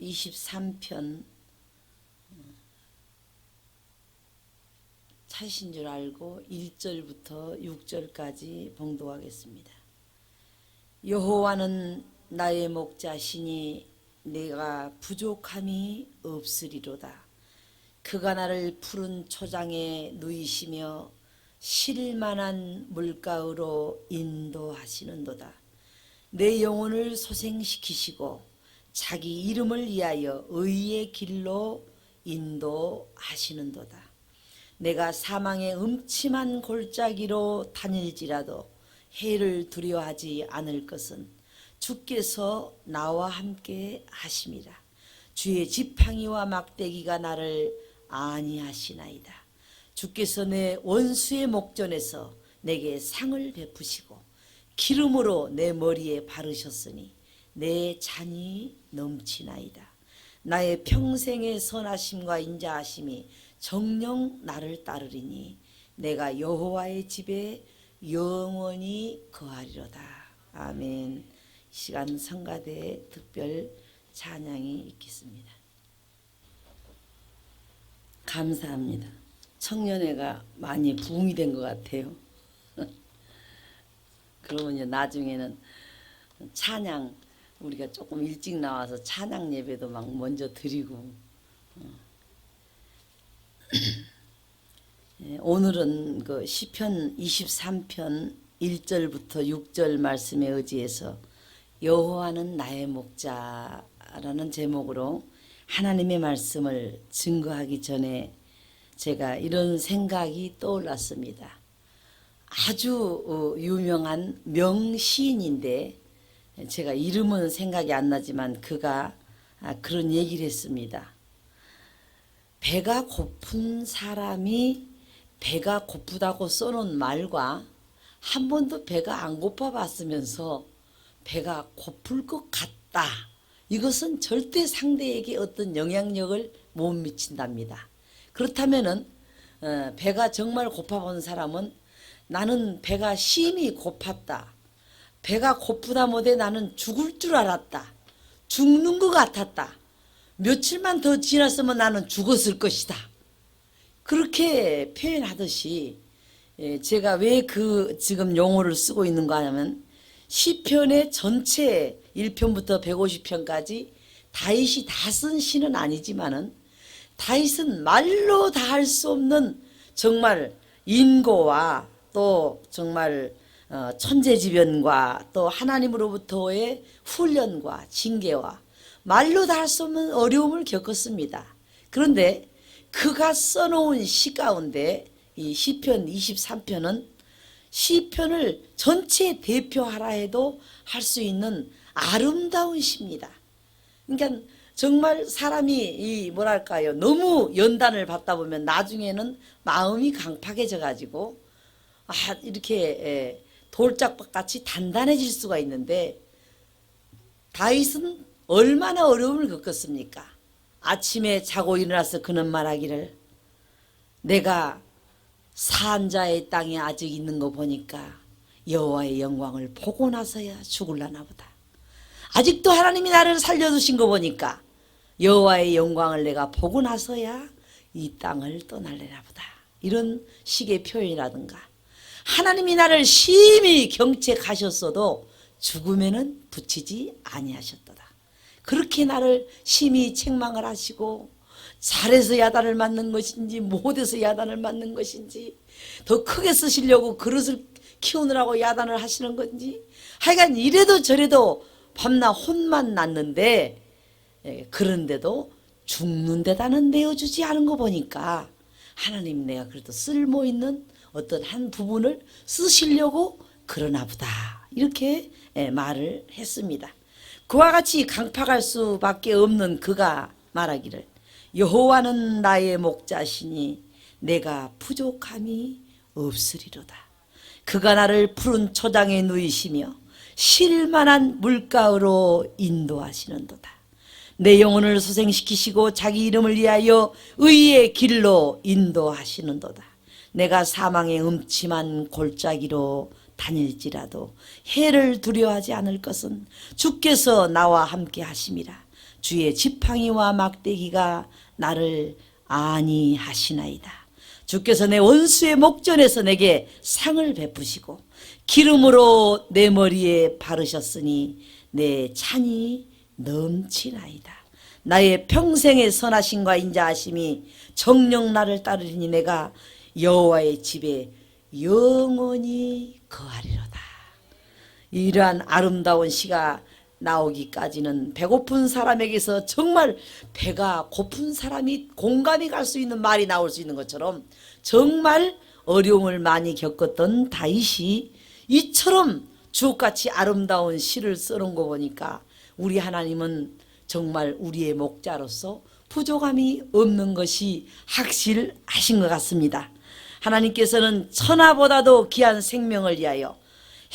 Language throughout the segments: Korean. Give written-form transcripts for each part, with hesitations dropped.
23편 찾으신 줄 알고 1절부터 6절까지 봉독하겠습니다. 여호와는 나의 목자시니 내가 부족함이 없으리로다. 그가 나를 푸른 초장에 누이시며 쉴만한 물가으로 인도하시는도다. 내 영혼을 소생시키시고 자기 이름을 위하여 의의 길로 인도하시는도다. 내가 사망의 음침한 골짜기로 다닐지라도 해를 두려워하지 않을 것은 주께서 나와 함께 하심이라. 주의 지팡이와 막대기가 나를 안위하시나이다. 주께서 내 원수의 목전에서 내게 상을 베푸시고 기름으로 내 머리에 바르셨으니 내 잔이 넘치나이다. 나의 평생의 선하심과 인자하심이 정녕 나를 따르리니 내가 여호와의 집에 영원히 거하리로다. 아멘. 이 시간 성가대에 특별 찬양이 있겠습니다. 감사합니다. 청년회가 많이 부흥이 된 것 같아요. 그러면 나중에는 찬양 우리가 조금 일찍 나와서 찬양 예배도 막 먼저 드리고 오늘은 그 시편 23편 1절부터 6절 말씀에 의지해서 여호와는 나의 목자라는 제목으로 하나님의 말씀을 증거하기 전에 제가 이런 생각이 떠올랐습니다. 아주 유명한 명시인인데 제가 이름은 생각이 안 나지만 그가 그런 얘기를 했습니다. 배가 고픈 사람이 배가 고프다고 써놓은 말과 한 번도 배가 안 고파 봤으면서 배가 고플 것 같다. 이것은 절대 상대에게 어떤 영향력을 못 미친답니다. 그렇다면은 배가 정말 고파 본 사람은 나는 배가 심히 고팠다. 배가 고프다 못해 나는 죽을 줄 알았다. 죽는 것 같았다. 며칠만 더 지났으면 나는 죽었을 것이다. 그렇게 표현하듯이 제가 왜 그 지금 용어를 쓰고 있는가 하면 시편의 전체 1편부터 150편까지 다윗이 다 쓴 시는 아니지만은 다윗은 말로 다 할 수 없는 정말 인고와 또 정말 천재지변과 또 하나님으로부터의 훈련과 징계와 말로 다 할 수 없는 어려움을 겪었습니다. 그런데 그가 써놓은 시 가운데 이 시편 23편은 시편을 전체 대표하라 해도 할 수 있는 아름다운 시입니다. 그러니까 정말 사람이 이 뭐랄까요, 너무 연단을 받다 보면 나중에는 마음이 강팍해져 가지고 이렇게 돌짝밭같이 단단해질 수가 있는데 다윗은 얼마나 어려움을 겪었습니까? 아침에 자고 일어나서 그는 말하기를 내가 산자의 땅에 아직 있는 거 보니까 여호와의 영광을 보고 나서야 죽을라나 보다. 아직도 하나님이 나를 살려두신 거 보니까 여호와의 영광을 내가 보고 나서야 이 땅을 떠날래나 보다. 이런 식의 표현이라든가 하나님이 나를 심히 경책하셨어도 죽음에는 붙이지 아니하셨도다. 그렇게 나를 심히 책망을 하시고 잘해서 야단을 맞는 것인지 못해서 야단을 맞는 것인지 더 크게 쓰시려고 그릇을 키우느라고 야단을 하시는 건지 하여간 이래도 저래도 밤낮 혼만 났는데 그런데도 죽는 데다는 내어주지 않은 거 보니까 하나님 내가 그래도 쓸모있는 어떤 한 부분을 쓰시려고 그러나 보다. 이렇게 말을 했습니다. 그와 같이 강팍할 수밖에 없는 그가 말하기를 여호와는 나의 목자시니 내가 부족함이 없으리로다. 그가 나를 푸른 초장에 누이시며 쉴만한 물가으로 인도하시는도다. 내 영혼을 소생시키시고 자기 이름을 위하여 의의 길로 인도하시는도다. 내가 사망의 음침한 골짜기로 다닐지라도 해를 두려워하지 않을 것은 주께서 나와 함께 하심이라. 주의 지팡이와 막대기가 나를 안위하시나이다. 주께서 내 원수의 목전에서 내게 상을 베푸시고 기름으로 내 머리에 바르셨으니 내 찬이 넘치나이다. 나의 평생의 선하심과 인자하심이 정녕 나를 따르리니 내가 여호와의 집에 영원히 거하리로다. 이러한 아름다운 시가 나오기까지는 배고픈 사람에게서 정말 배가 고픈 사람이 공감이 갈 수 있는 말이 나올 수 있는 것처럼 정말 어려움을 많이 겪었던 다윗이 이처럼 주옥같이 아름다운 시를 써놓은 거 보니까 우리 하나님은 정말 우리의 목자로서 부족함이 없는 것이 확실하신 것 같습니다. 하나님께서는 천하보다도 귀한 생명을 위하여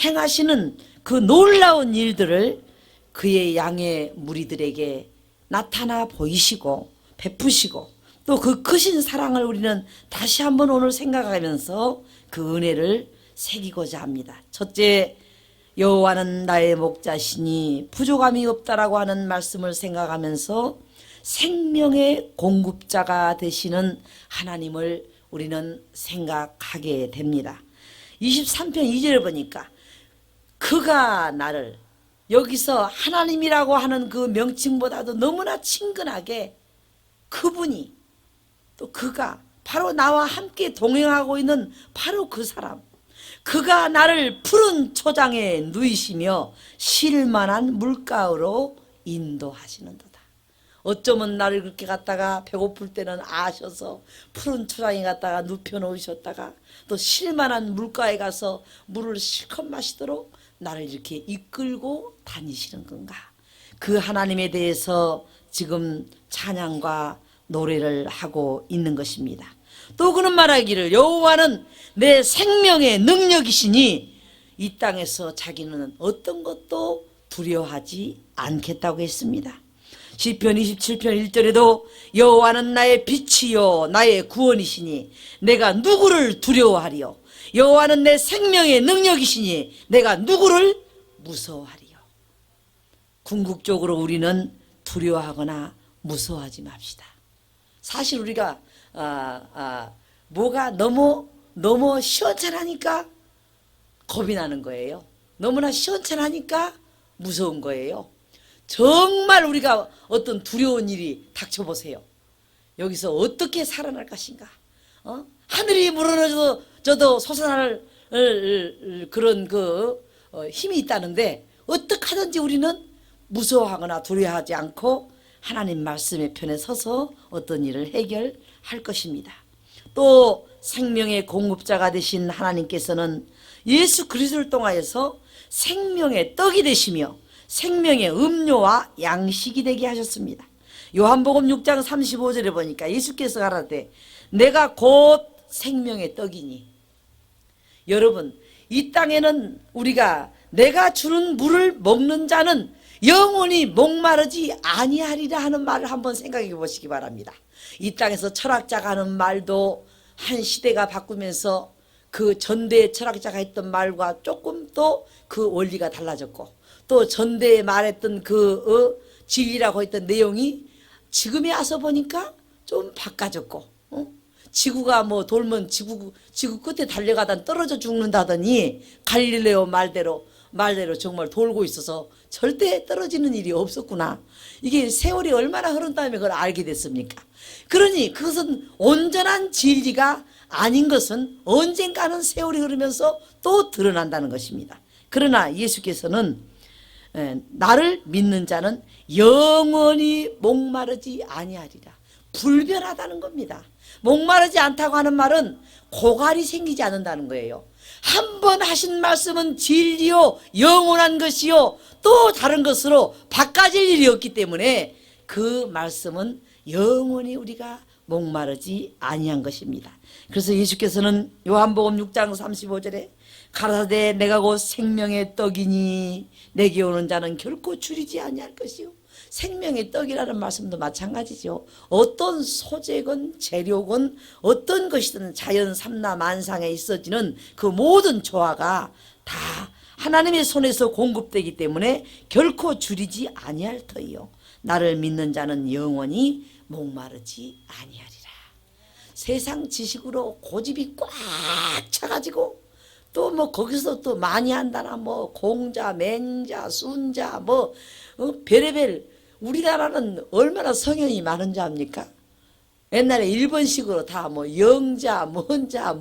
행하시는 그 놀라운 일들을 그의 양의 무리들에게 나타나 보이시고 베푸시고 또 그 크신 사랑을 우리는 다시 한번 오늘 생각하면서 그 은혜를 새기고자 합니다. 첫째, 여호와는 나의 목자시니 부족함이 없다라고 하는 말씀을 생각하면서 생명의 공급자가 되시는 하나님을 우리는 생각하게 됩니다. 23편 2절을 보니까 그가 나를, 여기서 하나님이라고 하는 그 명칭보다도 너무나 친근하게 그분이, 또 그가 바로 나와 함께 동행하고 있는 바로 그 사람, 그가 나를 푸른 초장에 누이시며 쉴만한 물가로 인도하시는도다. 어쩌면 나를 그렇게 갖다가 배고플 때는 아셔서 푸른 초장에 갖다가 눕혀놓으셨다가 또 쉴만한 물가에 가서 물을 실컷 마시도록 나를 이렇게 이끌고 다니시는 건가. 그 하나님에 대해서 지금 찬양과 노래를 하고 있는 것입니다. 또 그는 말하기를 여호와는 내 생명의 능력이시니 이 땅에서 자기는 어떤 것도 두려워하지 않겠다고 했습니다. 시편 27편 1절에도 여호와는 나의 빛이요 나의 구원이시니 내가 누구를 두려워하리요. 여호와는 내 생명의 능력이시니 내가 누구를 무서워하리요. 궁극적으로 우리는 두려워하거나 무서워하지 맙시다. 사실 우리가 뭐가 너무 시원찮으니까 겁이 나는 거예요. 너무나 시원찮으니까 무서운 거예요. 정말 우리가 어떤 두려운 일이 닥쳐보세요. 여기서 어떻게 살아날 것인가. 하늘이 무너져도 솟아날 그런 힘이 있다는데 어떻게 하든지 우리는 무서워하거나 두려워하지 않고 하나님 말씀의 편에 서서 어떤 일을 해결할 것입니다. 또 생명의 공급자가 되신 하나님께서는 예수 그리스도를 통하여서 생명의 떡이 되시며 생명의 음료와 양식이 되게 하셨습니다. 요한복음 6장 35절에 보니까 예수께서 가라되 내가 곧 생명의 떡이니. 여러분, 이 땅에는 우리가 내가 주는 물을 먹는 자는 영원히 목마르지 아니하리라 하는 말을 한번 생각해 보시기 바랍니다. 이 땅에서 철학자가 하는 말도 한 시대가 바꾸면서 그 전대의 철학자가 했던 말과 조금 또 그 원리가 달라졌고 또 전대에 말했던 그 진리라고 했던 내용이 지금에 와서 보니까 좀 바꿔졌고 지구가 뭐 돌면 지구 끝에 달려가다 떨어져 죽는다더니 갈릴레오 말대로 정말 돌고 있어서 절대 떨어지는 일이 없었구나. 이게 세월이 얼마나 흐른 다음에 그걸 알게 됐습니까? 그러니 그것은 온전한 진리가 아닌 것은 언젠가는 세월이 흐르면서 또 드러난다는 것입니다. 그러나 예수께서는 나를 믿는 자는 영원히 목마르지 아니하리라. 불변하다는 겁니다. 목마르지 않다고 하는 말은 고갈이 생기지 않는다는 거예요. 한 번 하신 말씀은 진리요 영원한 것이요 또 다른 것으로 바꿔질 일이 없기 때문에 그 말씀은 영원히 우리가 목마르지 아니한 것입니다. 그래서 예수께서는 요한복음 6장 35절에 가라사대 내가 곧 생명의 떡이니 내게 오는 자는 결코 줄이지 아니할 것이요. 생명의 떡이라는 말씀도 마찬가지죠. 어떤 소재건 재료건 어떤 것이든 자연 삼라 만상에 있어지는 그 모든 조화가 다 하나님의 손에서 공급되기 때문에 결코 줄이지 아니할 터이요. 나를 믿는 자는 영원히 목마르지 아니하리라. 세상 지식으로 고집이 꽉 차가지고 또 뭐 거기서 또 많이 한다나 뭐 공자, 맹자, 순자 뭐 별의별. 우리나라는 얼마나 성형이 많은 줄 압니까? 옛날에 일본식으로 다 뭐 영자, 먼자,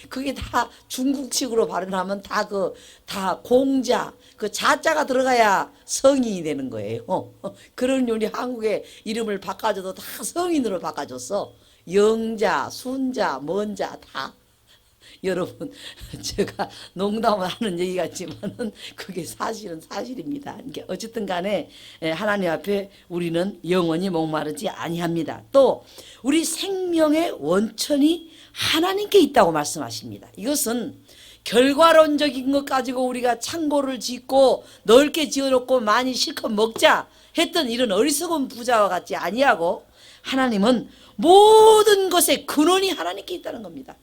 그게 다 중국식으로 발음하면 다 공자, 그 자자가 들어가야 성인이 되는 거예요. 그런 우리 한국의 이름을 바꿔줘도 다 성인으로 바꿔줬어. 영자, 순자, 먼자 다. 여러분, 제가 농담을 하는 얘기 같지만은 그게 사실은 사실입니다. 어쨌든 간에 하나님 앞에 우리는 영원히 목마르지 아니합니다. 또 우리 생명의 원천이 하나님께 있다고 말씀하십니다. 이것은 결과론적인 것 가지고 우리가 창고를 짓고 넓게 지어놓고 많이 실컷 먹자 했던 이런 어리석은 부자와 같지 아니하고, 하나님은 모든 것의 근원이 하나님께 있다는 겁니다.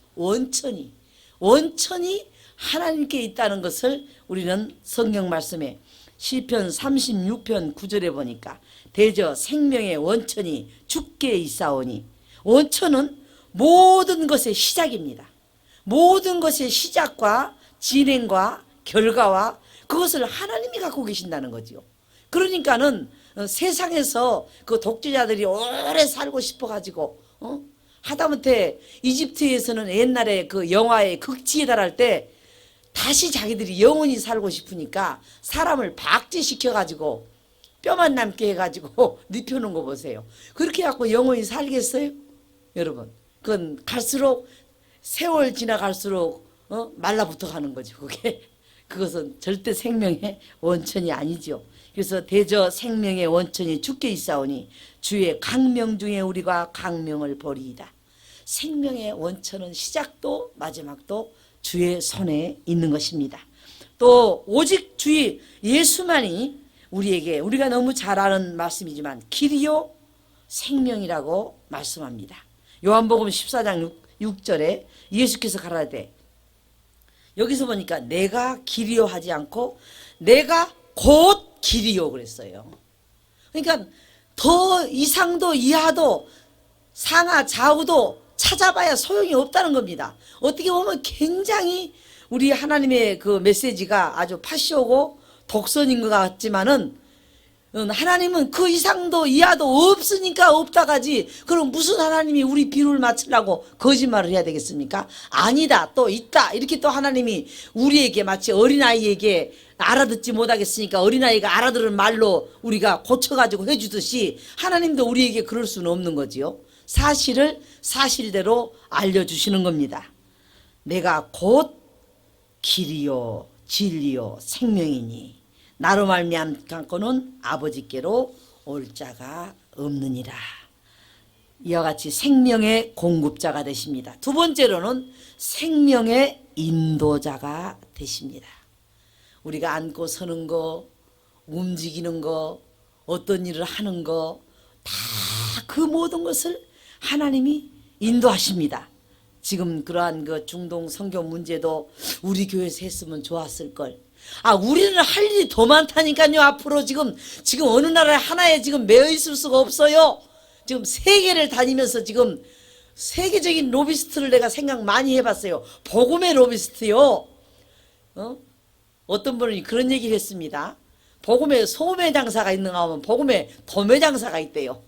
원천이 하나님께 있다는 것을 우리는 성경 말씀에 시편 36편 9절에 보니까 대저 생명의 원천이 주께 있사오니, 원천은 모든 것의 시작입니다. 모든 것의 시작과 진행과 결과와 그것을 하나님이 갖고 계신다는 거지요. 그러니까는 세상에서 그 독재자들이 오래 살고 싶어 가지고 하다못해 이집트에서는 옛날에 그 영화의 극치에 달할 때 다시 자기들이 영원히 살고 싶으니까 사람을 박제시켜 가지고 뼈만 남게 해가지고 눕혀놓은 거 보세요. 그렇게 해갖고 영원히 살겠어요? 여러분, 그건 갈수록 세월 지나갈수록 말라붙어 가는 거죠. 그것은 절대 생명의 원천이 아니죠. 그래서 대저 생명의 원천이 주께 있사오니 주의 강명 중에 우리가 강명을 버리이다. 생명의 원천은 시작도 마지막도 주의 손에 있는 것입니다. 또 오직 주의 예수만이 우리에게, 우리가 너무 잘 아는 말씀이지만 길이요 생명이라고 말씀합니다. 요한복음 14장 6절에 예수께서 가라사대, 여기서 보니까 내가 길이요 하지 않고 내가 곧 길이요 그랬어요. 그러니까 더 이상도 이하도 상하 좌우도 찾아봐야 소용이 없다는 겁니다. 어떻게 보면 굉장히 우리 하나님의 그 메시지가 아주 파시오고 독선인 것 같지만은, 하나님은 그 이상도 이하도 없으니까 없다가지, 그럼 무슨 하나님이 우리 비율을 맞추려고 거짓말을 해야 되겠습니까? 아니다, 또 있다, 이렇게 또 하나님이 우리에게 마치 어린아이에게 알아듣지 못하겠으니까 어린아이가 알아들은 말로 우리가 고쳐가지고 해주듯이 하나님도 우리에게 그럴 수는 없는 거지요. 사실을 사실대로 알려주시는 겁니다. 내가 곧 길이요 진리요 생명이니 나로 말미암고는 아버지께로 올 자가 없느니라. 이와 같이 생명의 공급자가 되십니다. 두 번째로는 생명의 인도자가 되십니다. 우리가 앉고 서는 거, 움직이는 거, 어떤 일을 하는 거, 다 그 모든 것을 하나님이 인도하십니다. 지금 그러한 그 중동 선교 문제도 우리 교회에서 했으면 좋았을 걸. 우리는 할 일이 더 많다니까요. 앞으로 지금 어느 나라에 하나에 지금 매여 있을 수가 없어요. 지금 세계를 다니면서 지금 세계적인 로비스트를 내가 생각 많이 해봤어요. 복음의 로비스트요. 어떤 분이 그런 얘기를 했습니다. 복음의 소매 장사가 있는가 하면 복음의 도매 장사가 있대요.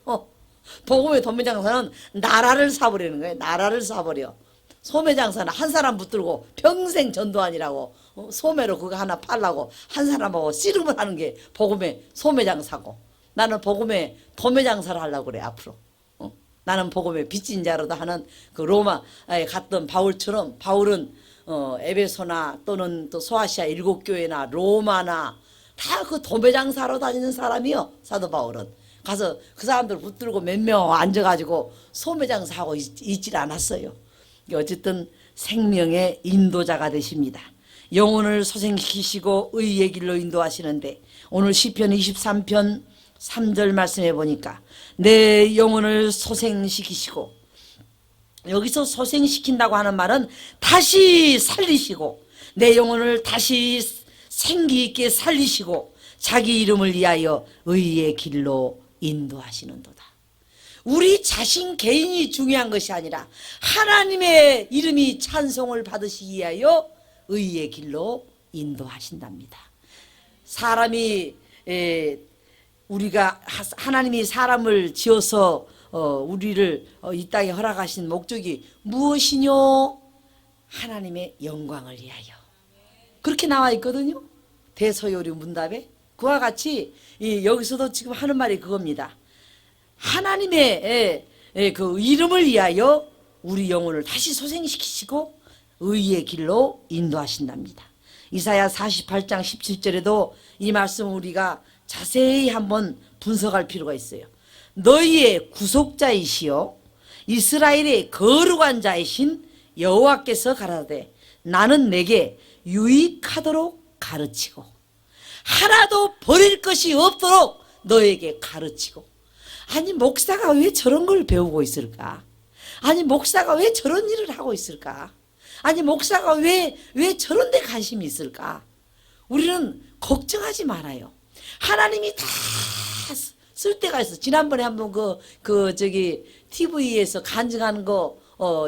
복음의 도매 장사는 나라를 사버리는 거예요. 나라를 사버려. 소매 장사는 한 사람 붙들고 평생 전도하니라고 소매로 그거 하나 팔라고 한 사람하고 씨름을 하는 게 복음의 소매 장사고, 나는 복음의 도매 장사를 하려고 그래 앞으로. 나는 복음의 빚진 자로도 하는 그 로마에 갔던 바울처럼, 바울은 에베소나 또는 또 소아시아 7교회나 로마나 다 그 도매 장사로 다니는 사람이요. 사도 바울은 가서 그 사람들 붙들고 몇 명 앉아가지고 소매 장사하고 있질 않았어요. 어쨌든 생명의 인도자가 되십니다. 영혼을 소생시키시고 의의 길로 인도하시는데, 오늘 시편 23편 3절 말씀해 보니까 내 영혼을 소생시키시고, 여기서 소생시킨다고 하는 말은 다시 살리시고, 내 영혼을 다시 생기 있게 살리시고 자기 이름을 위하여 의의 길로 인도하시는도다. 우리 자신 개인이 중요한 것이 아니라 하나님의 이름이 찬송을 받으시기 위하여 의의 길로 인도하신답니다. 사람이 우리가 하나님이 사람을 지어서 우리를 이 땅에 허락하신 목적이 무엇이뇨? 하나님의 영광을 위하여. 그렇게 나와 있거든요. 대서요리 문답에. 그와 같이 여기서도 지금 하는 말이 그겁니다. 하나님의 그 이름을 위하여 우리 영혼을 다시 소생시키시고 의의 길로 인도하신답니다. 이사야 48장 17절에도 이 말씀을 우리가 자세히 한번 분석할 필요가 있어요. 너희의 구속자이시여 이스라엘의 거룩한 자이신 여호와께서 가라사대 나는 내게 유익하도록 가르치고 하나도 버릴 것이 없도록 너에게 가르치고. 아니 목사가 왜 저런 걸 배우고 있을까? 아니 목사가 왜 저런 일을 하고 있을까? 아니 목사가 왜 저런 데 관심이 있을까? 우리는 걱정하지 말아요. 하나님이 다 쓸 때가 있어. 지난번에 한번 저기 TV에서 간증하는 거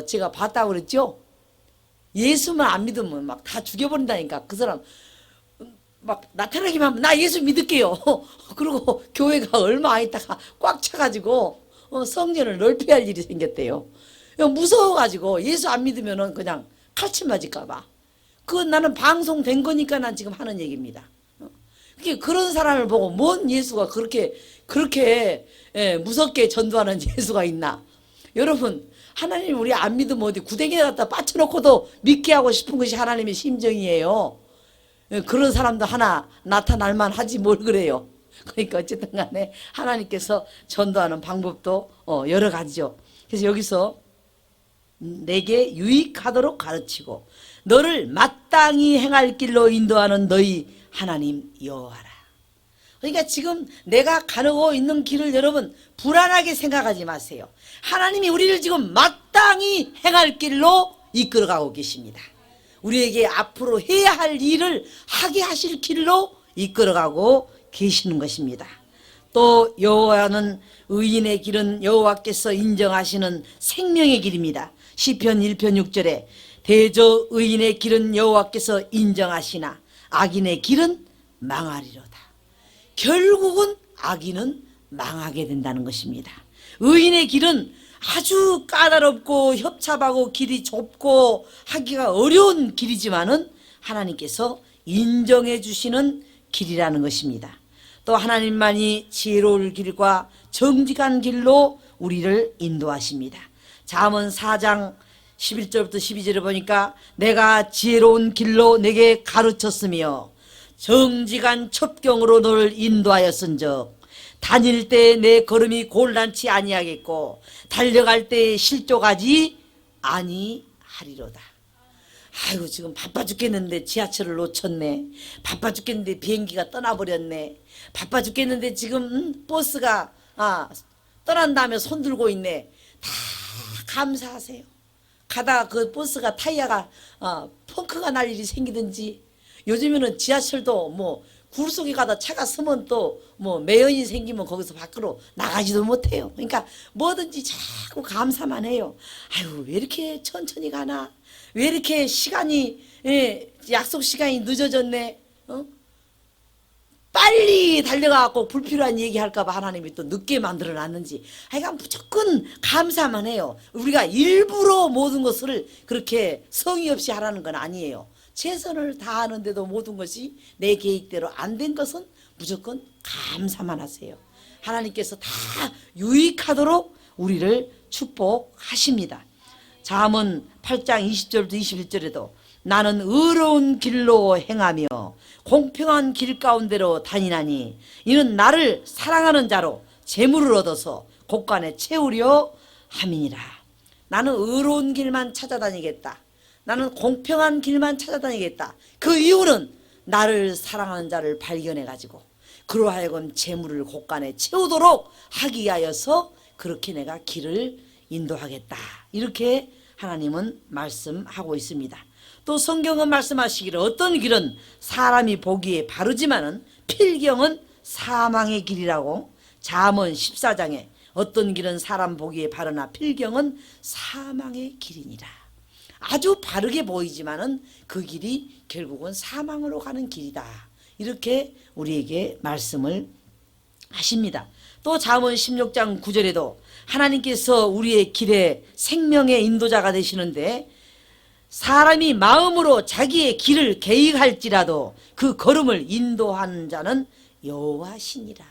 제가 봤다고 그랬죠? 예수만 안 믿으면 막 다 죽여버린다니까. 그 사람 막 나타나기만 하면 나 예수 믿을게요. 그리고 교회가 얼마 안 있다가 꽉 차가지고 성전을 넓혀야 할 일이 생겼대요. 무서워가지고 예수 안 믿으면 그냥 칼침 맞을까봐. 그건 나는 방송된 거니까 난 지금 하는 얘기입니다. 그런 사람을 보고 뭔 예수가 그렇게 무섭게 전도하는 예수가 있나. 여러분 하나님 우리 안 믿으면 어디 구덩이에 갖다 빠쳐놓고도 믿게 하고 싶은 것이 하나님의 심정이에요. 그런 사람도 하나 나타날만 하지 뭘 그래요. 그러니까 어쨌든 간에 하나님께서 전도하는 방법도 여러 가지죠. 그래서 여기서 내게 유익하도록 가르치고 너를 마땅히 행할 길로 인도하는 너희 하나님 여호와라. 그러니까 지금 내가 가고 있는 길을 여러분 불안하게 생각하지 마세요. 하나님이 우리를 지금 마땅히 행할 길로 이끌어가고 계십니다. 우리에게 앞으로 해야 할 일을 하게 하실 길로 이끌어가고 계시는 것입니다. 또 여호와는 의인의 길은 여호와께서 인정하시는 생명의 길입니다. 시편 1편 6절에 대저 의인의 길은 여호와께서 인정하시나 악인의 길은 망하리로다. 결국은 악인은 망하게 된다는 것입니다. 의인의 길은 아주 까다롭고 협잡하고 길이 좁고 하기가 어려운 길이지만은 하나님께서 인정해 주시는 길이라는 것입니다. 또 하나님만이 지혜로울 길과 정직한 길로 우리를 인도하십니다. 잠언 4장 11절부터 12절을 보니까 내가 지혜로운 길로 내게 가르쳤으며 정직한 첩경으로 너를 인도하였은즉 다닐 때 내 걸음이 곤란치 아니하겠고 달려갈 때 실족하지 아니하리로다. 아이고 지금 바빠 죽겠는데 지하철을 놓쳤네. 바빠 죽겠는데 비행기가 떠나버렸네. 바빠 죽겠는데 지금 버스가 떠난 다음에 손 들고 있네. 다 감사하세요. 가다가 그 버스가 타이어가 펑크가 날 일이 생기든지 요즘에는 지하철도 뭐 굴 속에 가다 차가 서면 또 뭐 매연이 생기면 거기서 밖으로 나가지도 못해요. 그러니까 뭐든지 자꾸 감사만 해요. 아유 왜 이렇게 천천히 가나? 왜 이렇게 시간이 약속 시간이 늦어졌네? 빨리 달려가고 불필요한 얘기할까 봐 하나님이 또 늦게 만들어 놨는지 하여간 무조건 감사만 해요. 우리가 일부러 모든 것을 그렇게 성의 없이 하라는 건 아니에요. 최선을 다하는데도 모든 것이 내 계획대로 안 된 것은 무조건 감사만 하세요. 하나님께서 다 유익하도록 우리를 축복하십니다. 잠언 8장 20절부터 21절에도 나는 의로운 길로 행하며 공평한 길 가운데로 다니나니 이는 나를 사랑하는 자로 재물을 얻어서 곳간에 채우려 함이니라. 나는 의로운 길만 찾아다니겠다. 나는 공평한 길만 찾아다니겠다. 그 이유는 나를 사랑하는 자를 발견해가지고 그로 하여금 재물을 곳간에 채우도록 하기 위하여서 그렇게 내가 길을 인도하겠다. 이렇게 하나님은 말씀하고 있습니다. 또 성경은 말씀하시기를 어떤 길은 사람이 보기에 바르지만은 필경은 사망의 길이라고 잠언 14장에 어떤 길은 사람 보기에 바르나 필경은 사망의 길이니라. 아주 바르게 보이지만은 그 길이 결국은 사망으로 가는 길이다. 이렇게 우리에게 말씀을 하십니다. 또 잠언 16장 9절에도 하나님께서 우리의 길에 생명의 인도자가 되시는데 사람이 마음으로 자기의 길을 계획할지라도 그 걸음을 인도하는 자는 여호와시니라.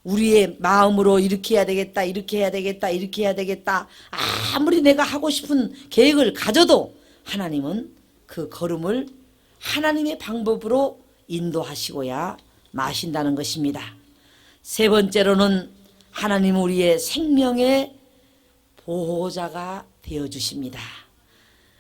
우리의 마음으로 이렇게 해야 되겠다, 이렇게 해야 되겠다, 이렇게 해야 되겠다, 아무리 내가 하고 싶은 계획을 가져도 하나님은 그 걸음을 하나님의 방법으로 인도하시고야 마신다는 것입니다. 세 번째로는 하나님 우리의 생명의 보호자가 되어주십니다.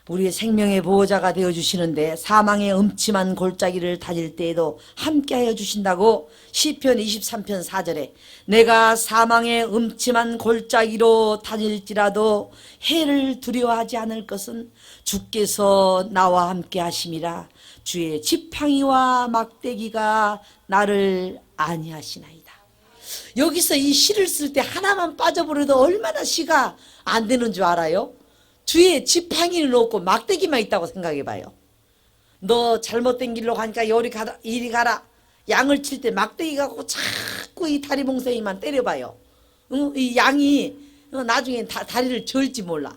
우리의 생명의 보호자가 되어주시는데 사망의 음침한 골짜기를 다닐 때에도 함께하여 주신다고 시편 23편 4절에 내가 사망의 음침한 골짜기로 다닐지라도 해를 두려워하지 않을 것은 주께서 나와 함께 하심이라. 주의 지팡이와 막대기가 나를 안위하시나이다. 여기서 이 시를 쓸 때 하나만 빠져버려도 얼마나 시가 안 되는 줄 알아요? 주위에 지팡이는 없고 막대기만 있다고 생각해봐요. 너 잘못된 길로 가니까 이리 가라. 양을 칠 때 막대기 갖고 자꾸 이 다리 몽둥이만 때려봐요. 이 양이 나중에 다리를 절지 몰라.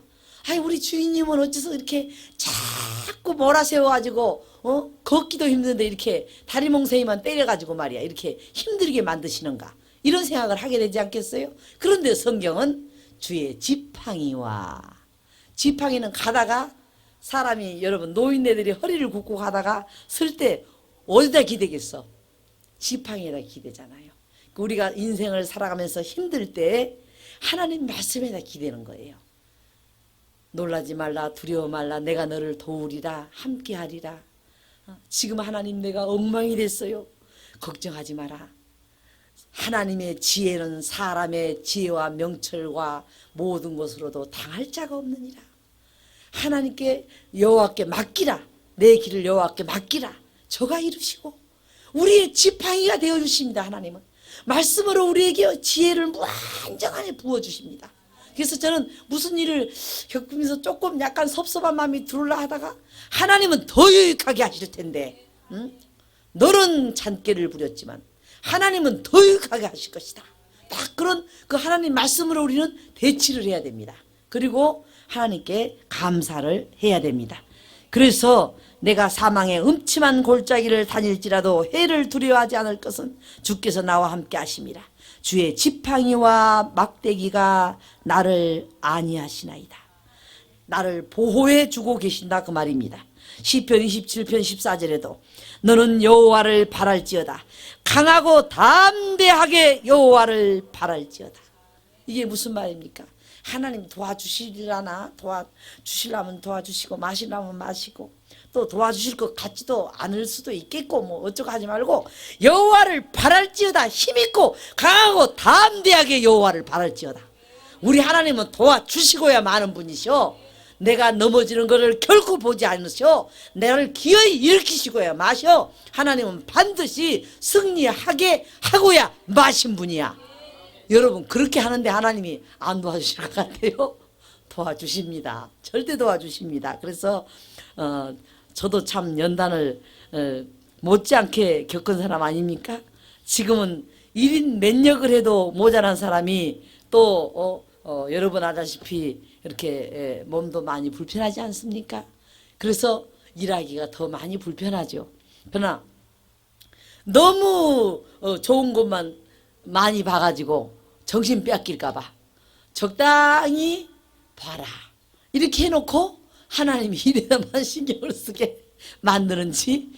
아이 우리 주인님은 어째서 이렇게 자꾸 몰아세워가지고 걷기도 힘든데 이렇게 다리 몽둥이만 때려가지고 말이야 이렇게 힘들게 만드시는가, 이런 생각을 하게 되지 않겠어요? 그런데 성경은 주의 지팡이는 가다가 사람이, 여러분 노인네들이 허리를 굽고 가다가 쓸 때 어디다 기대겠어? 지팡이에다 기대잖아요. 우리가 인생을 살아가면서 힘들 때 하나님 말씀에다 기대는 거예요. 놀라지 말라, 두려워 말라, 내가 너를 도우리라, 함께하리라. 지금 하나님 내가 엉망이 됐어요. 걱정하지 마라. 하나님의 지혜는 사람의 지혜와 명철과 모든 것으로도 당할 자가 없느니라. 하나님께 여호와께 맡기라. 내 길을 여호와께 맡기라. 저가 이루시고 우리의 지팡이가 되어주십니다. 하나님은 말씀으로 우리에게 지혜를 무한정하게 부어주십니다. 그래서 저는 무슨 일을 겪으면서 조금 약간 섭섭한 마음이 들어올라 하다가 하나님은 더 유익하게 하실 텐데, 너는 잔꾀를 부렸지만 하나님은 더 유익하게 하실 것이다. 딱 그런 그 하나님 말씀으로 우리는 대치를 해야 됩니다. 그리고 하나님께 감사를 해야 됩니다. 그래서 내가 사망의 음침한 골짜기를 다닐지라도 해를 두려워하지 않을 것은 주께서 나와 함께 하심이라. 주의 지팡이와 막대기가 나를 안위하시나이다. 나를 보호해 주고 계신다, 그 말입니다. 시편 27편 14절에도 너는 여호와를 바랄지어다. 강하고 담대하게 여호와를 바랄지어다. 이게 무슨 말입니까? 하나님 도와주시려나? 도와주시려면 도와주시고 마시려면 마시고 또 도와주실 것 같지도 않을 수도 있겠고 뭐 어쩌고 하지 말고 여호와를 바랄지어다. 힘있고 강하고 담대하게 여호와를 바랄지어다. 우리 하나님은 도와주시고야 마는 분이셔. 내가 넘어지는 것을 결코 보지 않으셔. 나를 기어이 일으키시고야 마셔. 하나님은 반드시 승리하게 하고야 마신 분이야. 여러분 그렇게 하는데 하나님이 안 도와주실 것 같아요? 도와주십니다. 절대 도와주십니다. 그래서 저도 참 연단을 못지않게 겪은 사람 아닙니까? 지금은 1인 몇 역을 해도 모자란 사람이 또 여러분 아다시피 이렇게 몸도 많이 불편하지 않습니까? 그래서 일하기가 더 많이 불편하죠. 그러나 너무 좋은 것만 많이 봐가지고 정신 뺏길까 봐 적당히 봐라 이렇게 해놓고 하나님이 이래야만 신경을 쓰게 만드는지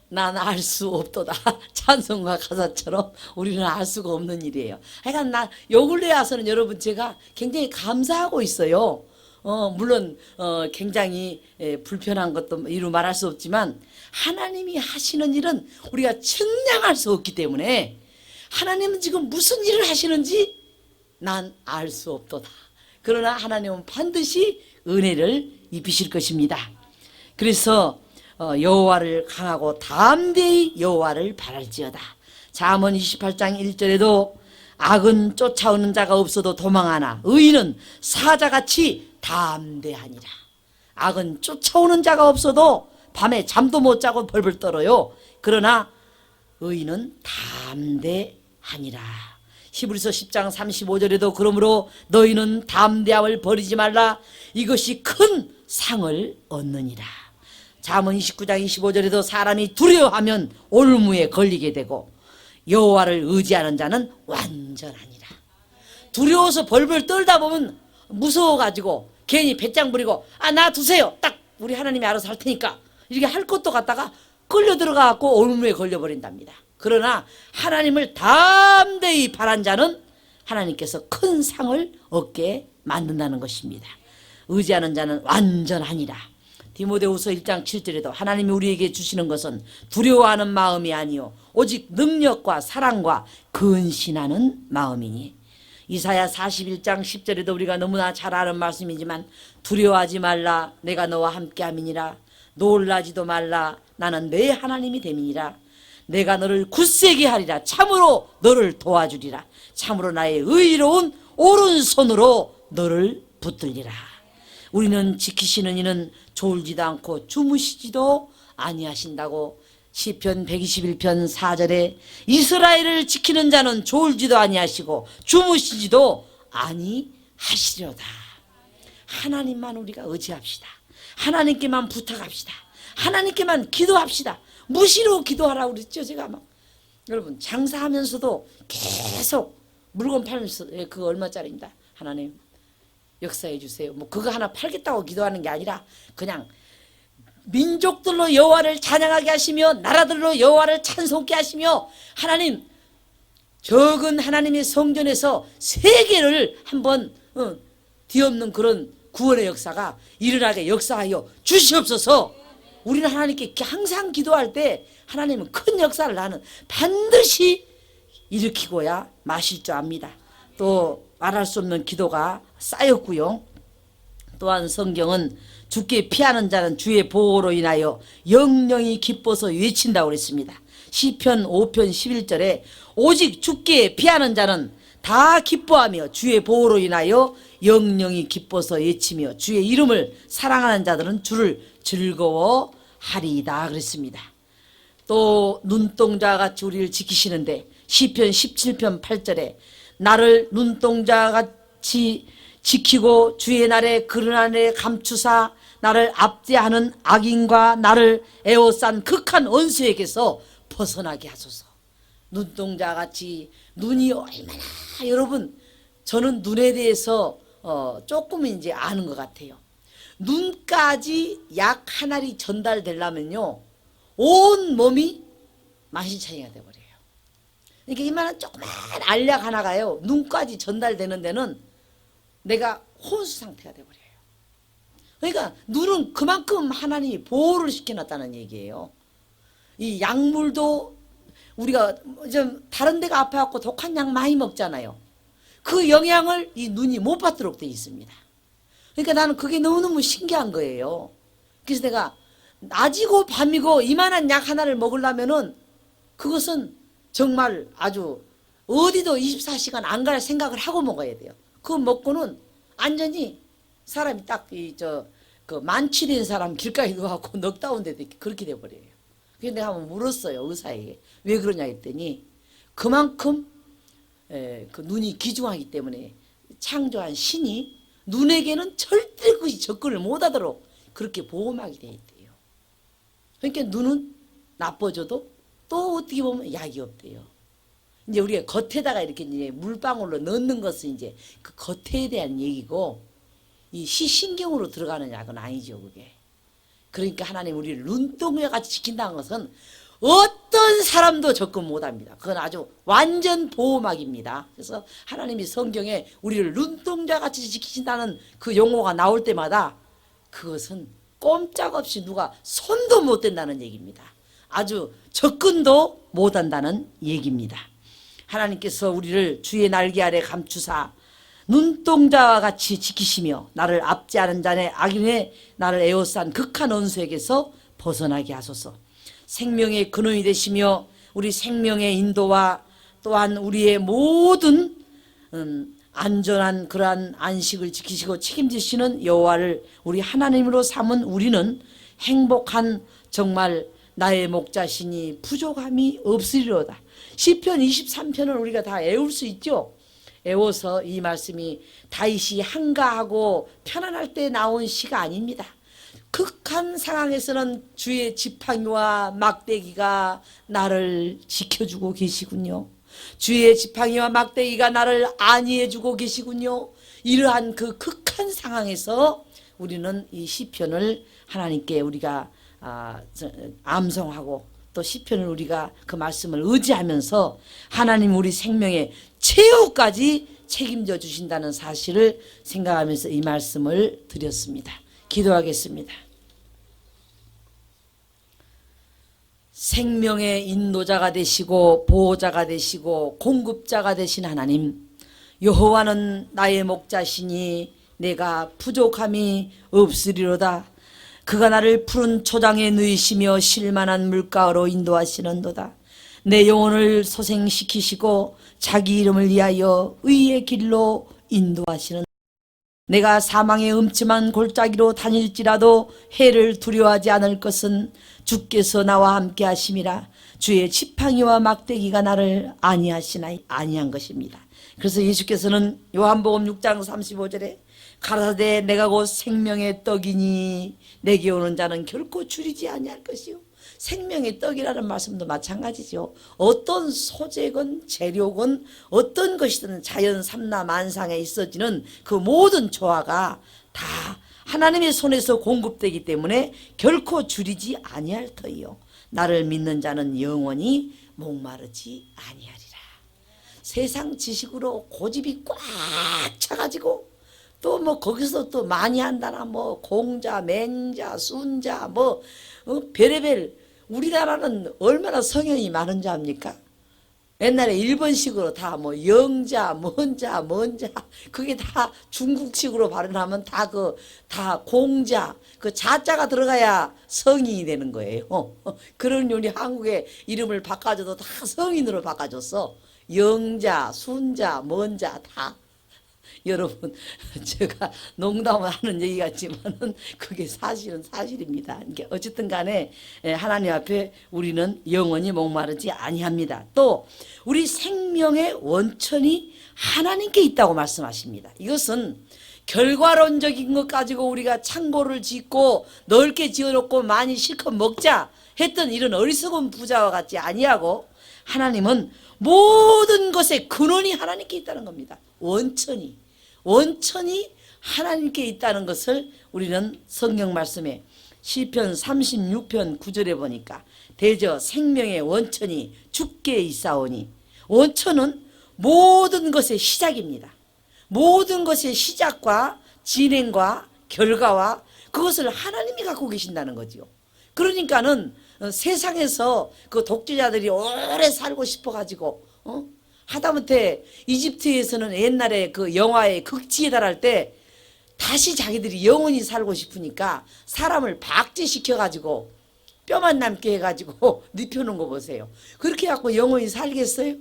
난 알 수 없도다. 찬송가 가사처럼 우리는 알 수가 없는 일이에요. 하여간 요 근래 와서는 여러분 제가 굉장히 감사하고 있어요. 물론 굉장히 불편한 것도 이루 말할 수 없지만 하나님이 하시는 일은 우리가 측량할 수 없기 때문에 하나님은 지금 무슨 일을 하시는지 난 알 수 없도다. 그러나 하나님은 반드시 은혜를 입히실 것입니다. 그래서 여호와를 강하고 담대히 여호와를 바랄지어다. 잠언 28장 1절에도 악은 쫓아오는 자가 없어도 도망하나 의인은 사자같이 담대하니라. 악은 쫓아오는 자가 없어도 밤에 잠도 못 자고 벌벌 떨어요. 그러나 의인은 담대하니라. 히브리서 10장 35절에도 그러므로 너희는 담대함을 버리지 말라. 이것이 큰 상을 얻느니라. 잠언 29장 25절에도 사람이 두려워하면 올무에 걸리게 되고 여호와를 의지하는 자는 완전하니라. 두려워서 벌벌 떨다 보면 무서워가지고 괜히 배짱 부리고 나 두세요. 딱 우리 하나님이 알아서 할 테니까 이렇게 할 것도 갖다가 끌려 들어가고 올무에 걸려버린답니다. 그러나 하나님을 담대히 바란 자는 하나님께서 큰 상을 얻게 만든다는 것입니다. 의지하는 자는 완전하니라. 디모데후서 1장 7절에도 하나님이 우리에게 주시는 것은 두려워하는 마음이 아니요 오직 능력과 사랑과 근신하는 마음이니. 이사야 41장 10절에도 우리가 너무나 잘 아는 말씀이지만 두려워하지 말라 내가 너와 함께함이니라. 놀라지도 말라 나는 내 하나님이 됨이니라. 내가 너를 굳세게 하리라. 참으로 너를 도와주리라. 참으로 나의 의로운 오른손으로 너를 붙들리라. 우리는 지키시는 이는 졸지도 않고 주무시지도 아니하신다고 시편 121편 4절에 이스라엘을 지키는 자는 졸지도 아니하시고 주무시지도 아니하시려다. 하나님만 우리가 의지합시다. 하나님께만 부탁합시다. 하나님께만 기도합시다. 무시로 기도하라고 그랬죠. 제가 막 여러분 장사하면서도 계속 물건 팔면서 그거 얼마짜리입니다. 하나님 역사해 주세요. 뭐 그거 하나 팔겠다고 기도하는 게 아니라 그냥 민족들로 여호와를 찬양하게 하시며 나라들로 여호와를 찬송케 하시며 하나님 적은 하나님의 성전에서 세계를 한번 뒤엎는 그런 구원의 역사가 일어나게 역사하여 주시옵소서. 우리는 하나님께 항상 기도할 때 하나님은 큰 역사를 나는 반드시 일으키고야 마실 줄 압니다. 또 말할 수 없는 기도가 쌓였고요. 또한 성경은 주께 피하는 자는 주의 보호로 인하여 영영이 기뻐서 외친다고 그랬습니다. 시편 5편 11절에 오직 주께 피하는 자는 다 기뻐하며 주의 보호로 인하여 영영이 기뻐서 외치며 주의 이름을 사랑하는 자들은 주를 즐거워하리이다 그랬습니다. 또 눈동자같이 우리를 지키시는데 시편 17편 8절에 나를 눈동자같이 지키고 주의 날에 그른 하늘에 감추사 나를 압제하는 악인과 나를 에워싼 극한 원수에게서 벗어나게 하소서. 눈동자같이 눈이 얼마나 여러분 저는 눈에 대해서 조금 이제 아는 것 같아요. 눈까지 약 한 알이 전달되려면요 온 몸이 만신창이가 돼버려요. 그러니까 이만한 조그만 알약 하나가요 눈까지 전달되는 데는 내가 혼수 상태가 돼버려요. 그러니까 눈은 그만큼 하나님이 보호를 시켜놨다는 얘기예요. 이 약물도 우리가 좀 다른 데가 아파갖고 독한 약 많이 먹잖아요. 그 영향을 이 눈이 못 받도록 돼 있습니다. 그러니까 나는 그게 너무너무 신기한 거예요. 그래서 내가 낮이고 밤이고 이만한 약 하나를 먹으려면은 그것은 정말 아주 어디도 24시간 안 갈 생각을 하고 먹어야 돼요. 그거 먹고는 완전히 사람이 딱 그 만취된 사람 길가에 누워갖고 넉다운 데도 그렇게 돼버려요. 그래서 내가 한번 물었어요 의사에게 왜 그러냐 했더니 그만큼 그 눈이 귀중하기 때문에 창조한 신이 눈에게는 절대 그것이 접근을 못하도록 그렇게 보호막이 되어 있대요. 그러니까 눈은 나빠져도 또 어떻게 보면 약이 없대요. 이제 우리가 겉에다가 이렇게 이제 물방울로 넣는 것은 이제 그 겉에 대한 얘기고 이 시신경으로 들어가는 약은 아니죠 그게. 그러니까 하나님 우리를 눈동자 같이 지킨다는 것은 어떤 사람도 접근 못합니다. 그건 아주 완전 보호막입니다. 그래서 하나님이 성경에 우리를 눈동자 같이 지키신다는 그 용어가 나올 때마다 그것은 꼼짝없이 누가 손도 못 댄다는 얘기입니다. 아주 접근도 못한다는 얘기입니다. 하나님께서 우리를 주의 날개 아래 감추사 눈동자와 같이 지키시며 나를 압제하는 자의 악인의 나를 에워싼 극한 원수에게서 벗어나게 하소서. 생명의 근원이 되시며 우리 생명의 인도와 또한 우리의 모든 안전한 그러한 안식을 지키시고 책임지시는 여호와를 우리 하나님으로 삼은 우리는 행복한, 정말 나의 목자시니 부족함이 없으리로다. 시편 23편을 우리가 다 외울 수 있죠. 외워서 이 말씀이 다윗이 한가하고 편안할 때 나온 시가 아닙니다. 극한 상황에서는 주의 지팡이와 막대기가 나를 지켜주고 계시군요. 주의 지팡이와 막대기가 나를 안위해주고 계시군요. 이러한 그 극한 상황에서 우리는 이 시편을 하나님께 우리가 암송하고 또 시편을 우리가 그 말씀을 의지하면서 하나님 우리 생명의 최후까지 책임져 주신다는 사실을 생각하면서 이 말씀을 드렸습니다. 기도하겠습니다. 생명의 인도자가 되시고 보호자가 되시고 공급자가 되신 하나님, 여호와는 나의 목자시니 내가 부족함이 없으리로다. 그가 나를 푸른 초장에 누이시며 쉴만한 물가로 인도하시는도다. 내 영혼을 소생시키시고 자기 이름을 위하여 의의 길로 인도하시는. 내가 사망의 음침한 골짜기로 다닐지라도 해를 두려워하지 않을 것은 주께서 나와 함께 하심이라. 주의 지팡이와 막대기가 나를 안위한 것입니다. 그래서 예수께서는 요한복음 6장 35절에 가라사대 내가 곧 생명의 떡이니 내게 오는 자는 결코 줄이지 아니할 것이요. 생명의 떡이라는 말씀도 마찬가지죠. 어떤 소재건 재료건 어떤 것이든 자연 삼라 만상에 있어지는 그 모든 조화가 다 하나님의 손에서 공급되기 때문에 결코 줄이지 아니할 터이요. 나를 믿는 자는 영원히 목마르지 아니하리라. 세상 지식으로 고집이 꽉 차가지고 또 뭐 거기서 또 많이 한다나 뭐 공자, 맹자, 순자 뭐 별의별. 우리나라는 얼마나 성형이 많은 줄 압니까? 옛날에 일본식으로 다 뭐 영자, 먼자, 그게 다 중국식으로 발음하면 다 공자, 그 자자가 들어가야 성인이 되는 거예요. 그런 우리 한국의 이름을 바꿔줘도 다 성인으로 바꿔줬어. 영자, 순자, 먼자 다. 여러분, 제가 농담을 하는 얘기 같지만은 그게 사실은 사실입니다. 그러니까 어쨌든 간에 하나님 앞에 우리는 영원히 목마르지 아니합니다. 또 우리 생명의 원천이 하나님께 있다고 말씀하십니다. 이것은 결과론적인 것 가지고 우리가 창고를 짓고 넓게 지어놓고 많이 실컷 먹자 했던 이런 어리석은 부자와 같지 아니하고 하나님은 모든 것의 근원이 하나님께 있다는 겁니다. 원천이 하나님께 있다는 것을 우리는 성경 말씀에 시편 36편 9절에 보니까 대저 생명의 원천이 주께 있사오니, 원천은 모든 것의 시작입니다. 모든 것의 시작과 진행과 결과와 그것을 하나님이 갖고 계신다는 거죠. 그러니까는 세상에서 그 독재자들이 오래 살고 싶어 가지고 하다못해 이집트에서는 옛날에 그 영화의 극치에 달할 때 다시 자기들이 영원히 살고 싶으니까 사람을 박제시켜가지고 뼈만 남게 해가지고 눕혀놓은 거 보세요. 그렇게 해갖고 영원히 살겠어요?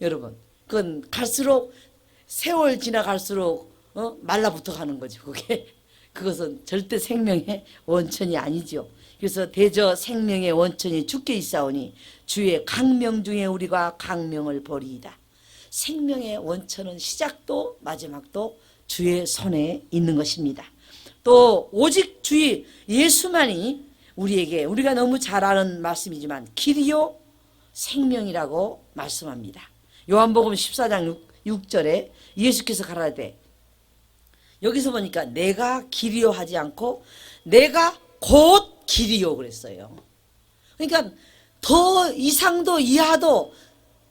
여러분, 그건 갈수록 세월 지나갈수록 말라붙어 가는 거죠. 그것은 절대 생명의 원천이 아니죠. 그래서 대저 생명의 원천이 주께 있사오니 주의 강명 중에 우리가 강명을 버리이다. 생명의 원천은 시작도 마지막도 주의 손에 있는 것입니다. 또 오직 주의 예수만이 우리에게, 우리가 너무 잘 아는 말씀이지만 길이요 생명이라고 말씀합니다. 요한복음 14장 6절에 예수께서 가라사대, 여기서 보니까 내가 길이요 하지 않고 내가 곧 길이요 그랬어요. 그러니까 더 이상도 이하도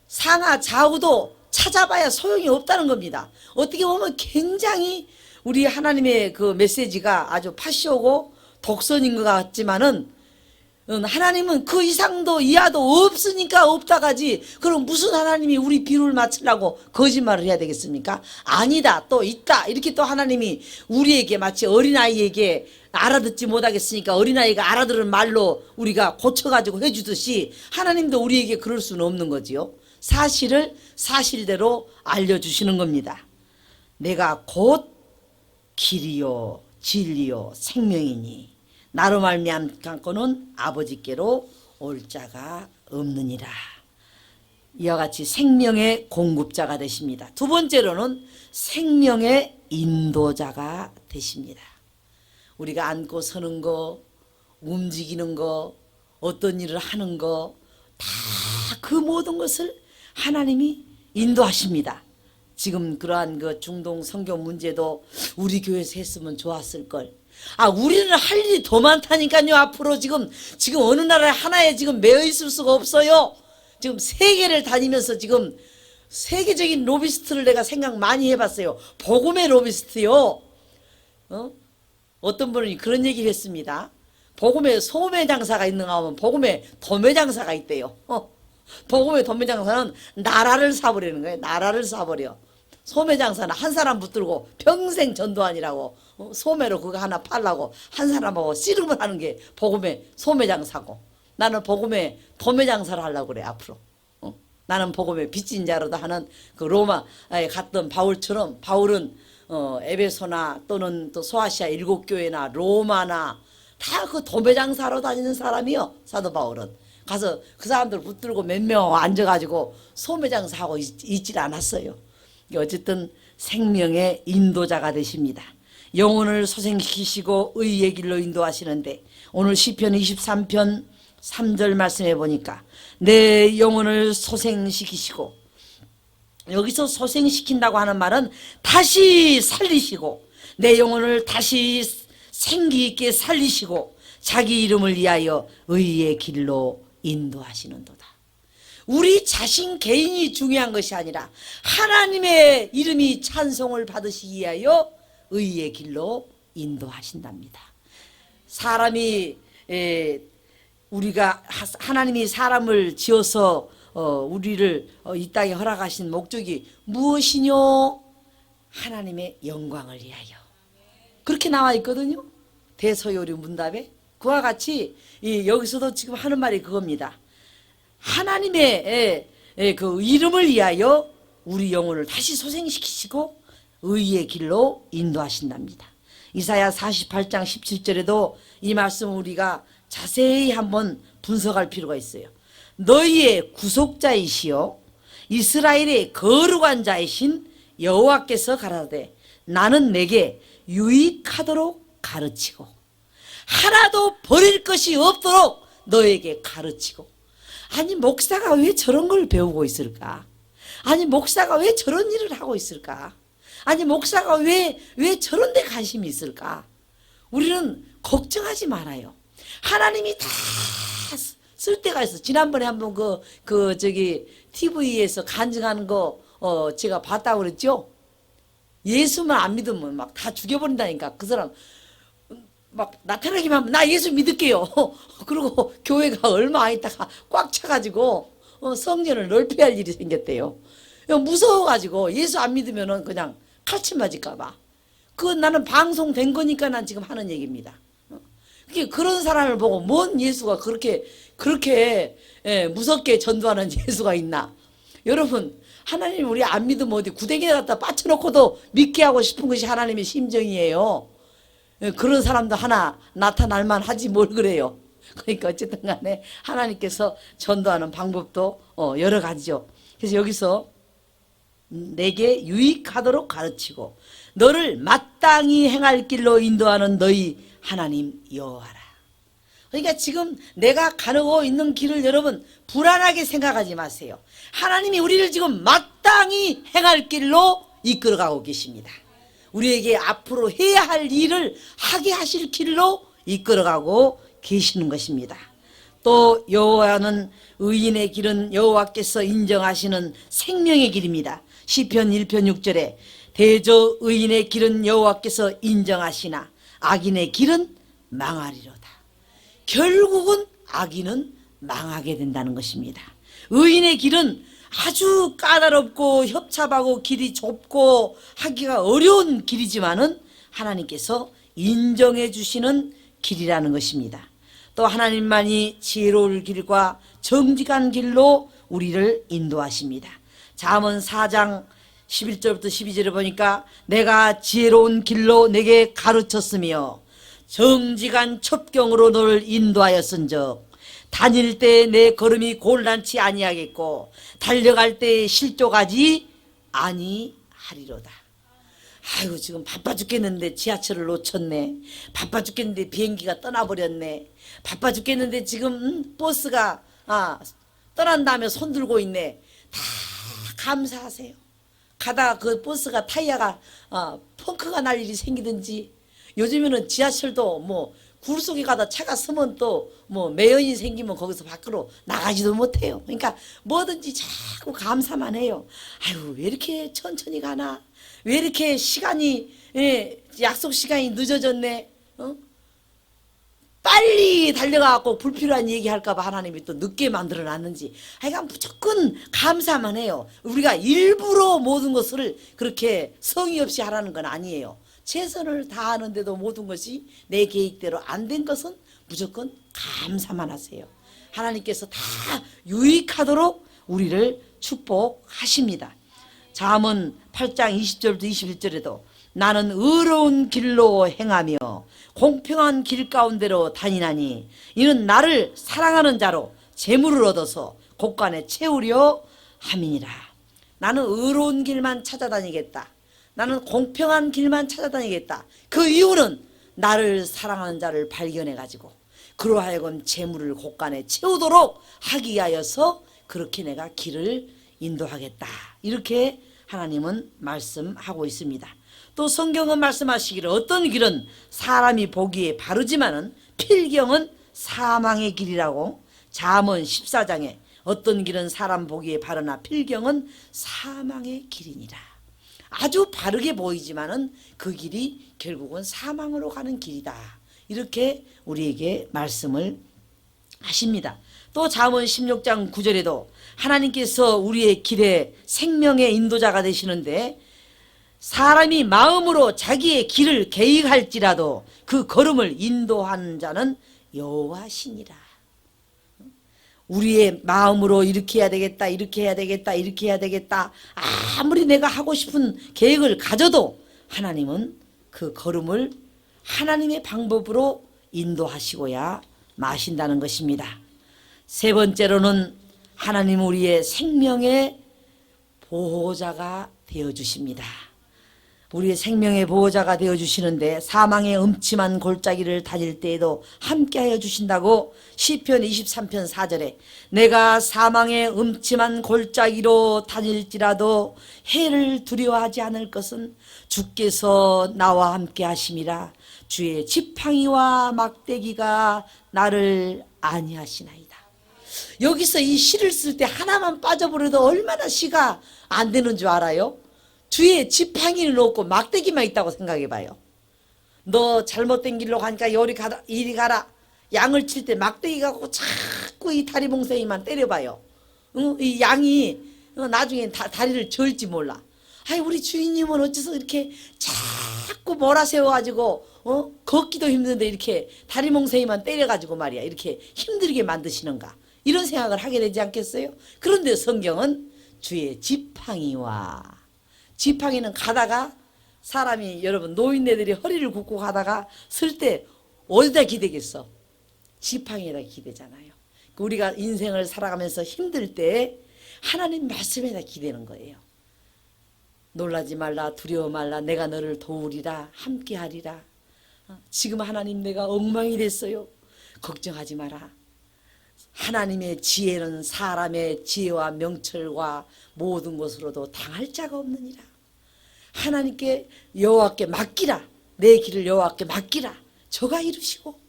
상하 좌우도 찾아봐야 소용이 없다는 겁니다. 어떻게 보면 굉장히 우리 하나님의 그 메시지가 아주 파시오고 독선인 것 같지만은 하나님은 그 이상도 이하도 없으니까 없다가지. 그럼 무슨 하나님이 우리 비율을 맞추려고 거짓말을 해야 되겠습니까? 아니다, 또 있다, 이렇게 또 하나님이 우리에게 마치 어린아이에게 알아듣지 못하겠으니까 어린아이가 알아들은 말로 우리가 고쳐가지고 해주듯이 하나님도 우리에게 그럴 수는 없는 거지요. 사실을 사실대로 알려주시는 겁니다. 내가 곧 길이요 진리요 생명이니 나로 말미암고는 아버지께로 올 자가 없느니라. 이와 같이 생명의 공급자가 되십니다. 두 번째로는 생명의 인도자가 되십니다. 우리가 앉고 서는 거, 움직이는 거, 어떤 일을 하는 거, 다 그 모든 것을 하나님이 인도하십니다. 지금 그러한 그 중동 선교 문제도 우리 교회에서 했으면 좋았을 걸. 우리는 할 일이 더 많다니까요. 앞으로 지금 어느 나라에 하나에 지금 매여 있을 수가 없어요. 지금 세계를 다니면서 지금 세계적인 로비스트를 내가 생각 많이 해봤어요. 복음의 로비스트요. 어떤 분이 그런 얘기를 했습니다. 복음에 소매 장사가 있는가 하면 복음에 도매 장사가 있대요. 복음의 도매 장사는 나라를 사버리는 거예요. 나라를 사버려. 소매 장사는 한 사람 붙들고 평생 전도하니라고 소매로 그거 하나 팔라고 한 사람하고 씨름을 하는 게 복음의 소매 장사고, 나는 복음의 도매 장사를 하려고 그래 앞으로. 나는 복음의 빚진 자로다 하는 그 로마에 갔던 바울처럼, 바울은 에베소나 또는 또 소아시아 7교회나 로마나 다 그 도매 장사로 다니는 사람이요. 사도 바울은 가서 그 사람들 붙들고 몇 명 앉아가지고 소매 장사하고 있질 않았어요. 어쨌든 생명의 인도자가 되십니다. 영혼을 소생시키시고 의의 길로 인도하시는데, 오늘 시편 23편 3절 말씀해 보니까 내 영혼을 소생시키시고, 여기서 소생시킨다고 하는 말은 다시 살리시고, 내 영혼을 다시 생기 있게 살리시고 자기 이름을 위하여 의의 길로 인도하시는도다. 우리 자신 개인이 중요한 것이 아니라 하나님의 이름이 찬송을 받으시기 위하여 의의 길로 인도하신답니다. 사람이 우리가 하나님이 사람을 지어서 우리를 이 땅에 허락하신 목적이 무엇이뇨? 하나님의 영광을 위하여. 그렇게 나와 있거든요. 대서요리 문답에. 그와 같이 여기서도 지금 하는 말이 그겁니다. 하나님의 그 이름을 위하여 우리 영혼을 다시 소생시키시고 의의 길로 인도하신답니다. 이사야 48장 17절에도 이 말씀을 우리가 자세히 한번 분석할 필요가 있어요. 너희의 구속자이시여 이스라엘의 거룩한 자이신 여호와께서 가라사대 나는 내게 유익하도록 가르치고 하나도 버릴 것이 없도록 너에게 가르치고. 아니 목사가 왜 저런 걸 배우고 있을까? 아니 목사가 왜 저런 일을 하고 있을까? 아니 목사가 왜 저런 데 관심이 있을까? 우리는 걱정하지 말아요. 하나님이 다 쓸 때가 있어. 지난번에 한번 TV에서 간증하는 거 제가 봤다고 그랬죠? 예수만 안 믿으면 막 다 죽여버린다니까. 그 사람 막 나타나기만 하면 나 예수 믿을게요. 그리고 교회가 얼마 안 있다가 꽉 차가지고 성전을 넓혀야 할 일이 생겼대요. 무서워가지고 예수 안 믿으면은 그냥 칼침 맞을까봐. 그건 나는 방송된 거니까 난 지금 하는 얘기입니다. 그런 사람을 보고 뭔 예수가 그렇게 무섭게 전도하는 예수가 있나? 여러분, 하나님 우리 안 믿으면 어디 구덩이에 갖다 빠쳐놓고도 믿게 하고 싶은 것이 하나님의 심정이에요. 그런 사람도 하나 나타날만 하지 뭘 그래요. 그러니까 어쨌든 간에 하나님께서 전도하는 방법도 여러 가지죠. 그래서 여기서 내게 유익하도록 가르치고 너를 마땅히 행할 길로 인도하는 너희 하나님 여호와라. 그러니까 지금 내가 가고 있는 길을 여러분 불안하게 생각하지 마세요. 하나님이 우리를 지금 마땅히 행할 길로 이끌어가고 계십니다. 우리에게 앞으로 해야 할 일을 하게 하실 길로 이끌어가고 계시는 것입니다. 또 여호와는 의인의 길은 여호와께서 인정하시는 생명의 길입니다. 시편 1편 6절에 대저 의인의 길은 여호와께서 인정하시나 악인의 길은 망하리로다. 결국은 악인은 망하게 된다는 것입니다. 의인의 길은 아주 까다롭고 협잡하고 길이 좁고 하기가 어려운 길이지만은 하나님께서 인정해 주시는 길이라는 것입니다. 또 하나님만이 지혜로울 길과 정직한 길로 우리를 인도하십니다. 잠언 4장 11절부터 12절에 보니까 내가 지혜로운 길로 내게 가르쳤으며 정직한 첩경으로 너를 인도하였은즉 다닐 때 내 걸음이 곤란치 아니하겠고 달려갈 때 실족하지 아니하리로다. 아이고 지금 바빠 죽겠는데 지하철을 놓쳤네. 바빠 죽겠는데 비행기가 떠나버렸네. 바빠 죽겠는데 지금 버스가 떠난 다음에 손 들고 있네. 다 감사하세요. 가다가 그 버스가 타이어가 펑크가 날 일이 생기든지, 요즘에는 지하철도 뭐 굴 속에 가다 차가 서면 또 뭐 매연이 생기면 거기서 밖으로 나가지도 못해요. 그러니까 뭐든지 자꾸 감사만 해요. 아유 왜 이렇게 천천히 가나, 왜 이렇게 시간이 약속 시간이 늦어졌네. 빨리 달려가고 불필요한 얘기할까봐 하나님이 또 늦게 만들어놨는지, 하여간 무조건 감사만 해요. 우리가 일부러 모든 것을 그렇게 성의 없이 하라는 건 아니에요. 최선을 다하는데도 모든 것이 내 계획대로 안 된 것은 무조건 감사만 하세요. 하나님께서 다 유익하도록 우리를 축복하십니다. 잠언 8장 20절부터 21절에도 나는 의로운 길로 행하며 공평한 길 가운데로 다니나니 이는 나를 사랑하는 자로 재물을 얻어서 곳간에 채우려 함이니라. 나는 의로운 길만 찾아다니겠다. 나는 공평한 길만 찾아다니겠다. 그 이유는 나를 사랑하는 자를 발견해가지고 그로 하여금 재물을 곳간에 채우도록 하기 위하여서 그렇게 내가 길을 인도하겠다. 이렇게 하나님은 말씀하고 있습니다. 또 성경은 말씀하시기를 어떤 길은 사람이 보기에 바르지만은 필경은 사망의 길이라고, 잠언 14장에 어떤 길은 사람 보기에 바르나 필경은 사망의 길이니라. 아주 바르게 보이지만은 그 길이 결국은 사망으로 가는 길이다. 이렇게 우리에게 말씀을 하십니다. 또 잠언 16장 9절에도 하나님께서 우리의 길에 생명의 인도자가 되시는데 사람이 마음으로 자기의 길을 계획할지라도 그 걸음을 인도하는 자는 여호와시니라. 우리의 마음으로 이렇게 해야 되겠다, 이렇게 해야 되겠다, 이렇게 해야 되겠다, 아무리 내가 하고 싶은 계획을 가져도 하나님은 그 걸음을 하나님의 방법으로 인도하시고야 마신다는 것입니다. 세 번째로는 하나님 우리의 생명의 보호자가 되어주십니다. 우리의 생명의 보호자가 되어주시는데 사망의 음침한 골짜기를 다닐 때에도 함께하여 주신다고 시편 23편 4절에 내가 사망의 음침한 골짜기로 다닐지라도 해를 두려워하지 않을 것은 주께서 나와 함께 하심이라. 주의 지팡이와 막대기가 나를 안위하시나이다. 여기서 이 시를 쓸 때 하나만 빠져버려도 얼마나 시가 안 되는 줄 알아요? 주위에 지팡이는 없고 막대기만 있다고 생각해봐요. 너 잘못된 길로 가니까 이리 가라. 양을 칠 때 막대기 갖고 자꾸 이 다리 몽둥이만 때려봐요. 이 양이 나중에 다리를 절지 몰라. 아이 우리 주인님은 어째서 이렇게 자꾸 몰아세워가지고 걷기도 힘든데 이렇게 다리 몽둥이만 때려가지고 말이야 이렇게 힘들게 만드시는가, 이런 생각을 하게 되지 않겠어요? 그런데 성경은 주의 지팡이와, 지팡이는 가다가 사람이, 여러분 노인네들이 허리를 굽고 가다가 쓸 때 어디다 기대겠어? 지팡이에다 기대잖아요. 우리가 인생을 살아가면서 힘들 때 하나님 말씀에다 기대는 거예요. 놀라지 말라, 두려워 말라, 내가 너를 도우리라, 함께하리라. 지금 하나님 내가 엉망이 됐어요. 걱정하지 마라. 하나님의 지혜는 사람의 지혜와 명철과 모든 것으로도 당할 자가 없느니라. 하나님께 여호와께 맡기라. 내 길을 여호와께 맡기라. 저가 이루시고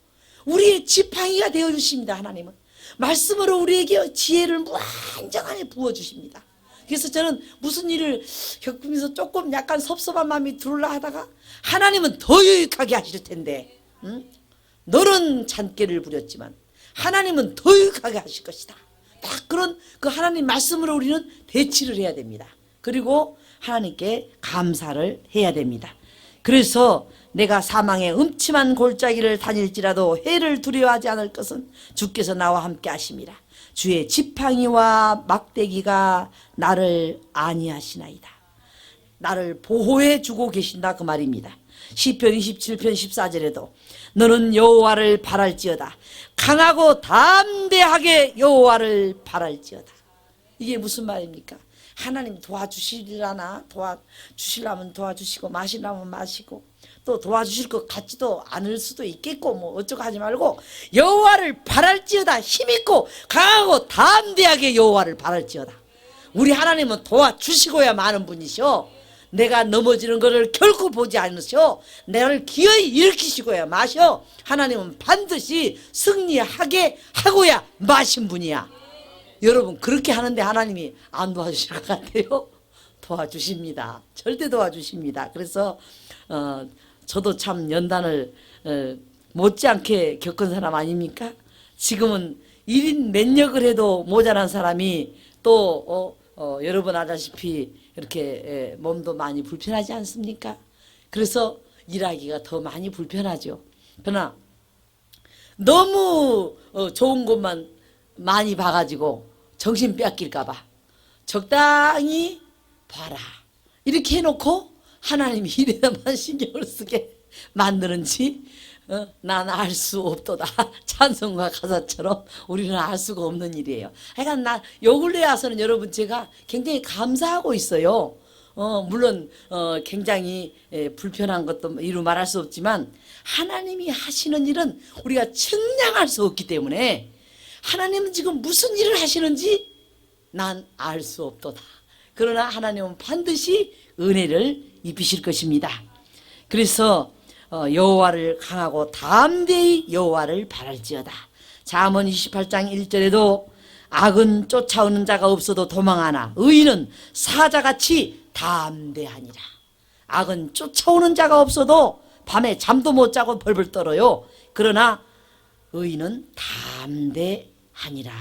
우리의 지팡이가 되어주십니다. 하나님은 말씀으로 우리에게 지혜를 무한정하게 부어주십니다. 그래서 저는 무슨 일을 겪으면서 조금 약간 섭섭한 마음이 들어올라 하다가 하나님은 더 유익하게 하실 텐데, 너는 잔꾀를 부렸지만 하나님은 더 유익하게 하실 것이다. 딱 그런 그 하나님 말씀으로 우리는 대치를 해야 됩니다. 그리고 하나님께 감사를 해야 됩니다. 그래서 내가 사망의 음침한 골짜기를 다닐지라도 해를 두려워하지 않을 것은 주께서 나와 함께 하심이라. 주의 지팡이와 막대기가 나를 안위하시나이다. 나를 보호해 주고 계신다 그 말입니다. 시편 27편 14절에도 너는 여호와를 바랄지어다. 강하고 담대하게 여호와를 바랄지어다. 이게 무슨 말입니까? 하나님 도와주시려나? 도와주시려면 도와주시고 마시려면 마시고 또 도와주실 것 같지도 않을 수도 있겠고 뭐 어쩌고 하지 말고 여호와를 바랄지어다. 힘있고 강하고 담대하게 여호와를 바랄지어다. 우리 하나님은 도와주시고야 마는 분이셔. 내가 넘어지는 것을 결코 보지 않으셔. 나를 기어이 일으키시고야 마셔. 하나님은 반드시 승리하게 하고야 마신 분이야. 여러분 그렇게 하는데 하나님이 안 도와주실 것 같아요? 도와주십니다. 절대 도와주십니다. 그래서 저도 참 연단을 못지않게 겪은 사람 아닙니까? 지금은 1인 몇 역을 해도 모자란 사람이 또 여러분 아다시피 이렇게 몸도 많이 불편하지 않습니까? 그래서 일하기가 더 많이 불편하죠. 그러나 너무 좋은 것만 많이 봐가지고 정신 뺏길까 봐 적당히 봐라 이렇게 해놓고 하나님이 이래야만 신경을 쓰게 만드는지 난 알 수 없도다. 찬송가 가사처럼 우리는 알 수가 없는 일이에요. 하여간 요 근래에 와서는 여러분 제가 굉장히 감사하고 있어요. 물론 굉장히 불편한 것도 이루 말할 수 없지만 하나님이 하시는 일은 우리가 측량할 수 없기 때문에 하나님은 지금 무슨 일을 하시는지 난 알 수 없도다. 그러나 하나님은 반드시 은혜를 입히실 것입니다. 그래서 여호와를 강하고 담대히 여호와를 바랄지어다. 잠언 28장 1절에도 악은 쫓아오는 자가 없어도 도망하나 의인은 사자같이 담대하니라. 악은 쫓아오는 자가 없어도 밤에 잠도 못 자고 벌벌 떨어요. 그러나 의인은 담대하니라.